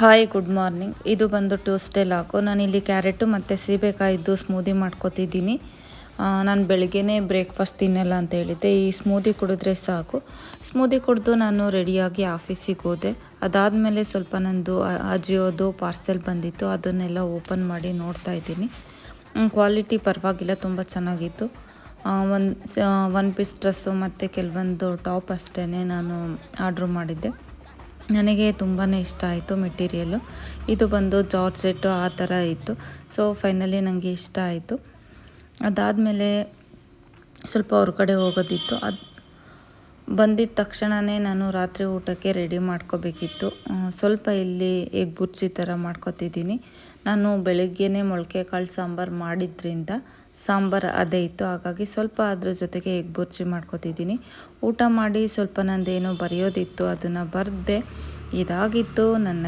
Hi good morning. ಇದು ಬಂದು Tuesday ಲಾಗು. ನಾನಿಲ್ಲಿ ಕ್ಯಾರೆಟು ಮತ್ತು ಸೀಬೆಕಾಯಿದ್ದು ಸ್ಮೂದಿ ಮಾಡ್ಕೊತಿದ್ದೀನಿ. ನಾನು ಬೆಳಗ್ಗೆನೇ ಬ್ರೇಕ್ಫಾಸ್ಟ್ ತಿನ್ನಲ್ಲ ಅಂತ ಹೇಳಿದ್ದೆ. ಈ ಸ್ಮೂದಿ ಕುಡಿದ್ರೆ ಸಾಕು. ಸ್ಮೂದಿ ಕುಡಿದು ನಾನು ರೆಡಿಯಾಗಿ ಆಫೀಸಿಗೆ ಹೋದೆ. ಅದಾದಮೇಲೆ ಸ್ವಲ್ಪ ನಂದು ಅಜಿಯೋದು ಪಾರ್ಸೆಲ್ ಬಂದಿತ್ತು, ಅದನ್ನೆಲ್ಲ ಓಪನ್ ಮಾಡಿ ನೋಡ್ತಾ ಇದ್ದೀನಿ. ಕ್ವಾಲಿಟಿ ಪರವಾಗಿಲ್ಲ, ತುಂಬ ಚೆನ್ನಾಗಿತ್ತು. ಒನ್ ಪೀಸ್ ಡ್ರೆಸ್ಸು ಮತ್ತು ಕೆಲವೊಂದು ಟಾಪ್ ಅಷ್ಟೇ ನಾನು ಆರ್ಡ್ರ್ ಮಾಡಿದ್ದೆ. ನನಗೆ ತುಂಬಾ ಇಷ್ಟ ಆಯಿತು ಮೆಟೀರಿಯಲ್ಲು. ಇದು ಬಂದು ಜಾರ್ಜೆಟ್ಟು ಆ ಥರ ಇತ್ತು. ಸೊ ಫೈನಲಿ ನನಗೆ ಇಷ್ಟ ಆಯಿತು. ಅದಾದಮೇಲೆ ಸ್ವಲ್ಪ ಹೊರಗಡೆ ಹೋಗೋದಿತ್ತು. ಅದು ಬಂದಿದ್ದ ತಕ್ಷಣವೇ ನಾನು ರಾತ್ರಿ ಊಟಕ್ಕೆ ರೆಡಿ ಮಾಡ್ಕೋಬೇಕಿತ್ತು. ಸ್ವಲ್ಪ ಇಲ್ಲಿ ಎಗ್ ಬುರ್ಜಿ ಥರ ಮಾಡ್ಕೊತಿದ್ದೀನಿ. ನಾನು ಬೆಳಗ್ಗೆನೇ ಮೊಳಕೆ ಕಾಳು ಸಾಂಬಾರು ಮಾಡಿದ್ರಿಂದ ಸಾಂಬಾರು ಅದೇ ಇತ್ತು, ಹಾಗಾಗಿ ಸ್ವಲ್ಪ ಅದ್ರ ಜೊತೆಗೆ ಎಗ್ ಬುರ್ಜಿ ಮಾಡ್ಕೊತಿದ್ದೀನಿ. ಊಟ ಮಾಡಿ ಸ್ವಲ್ಪ ನಂದೇನೋ ಬರೆಯೋದಿತ್ತು, ಅದನ್ನು ಬರೆದೆ. ಇದಾಗಿತ್ತು ನನ್ನ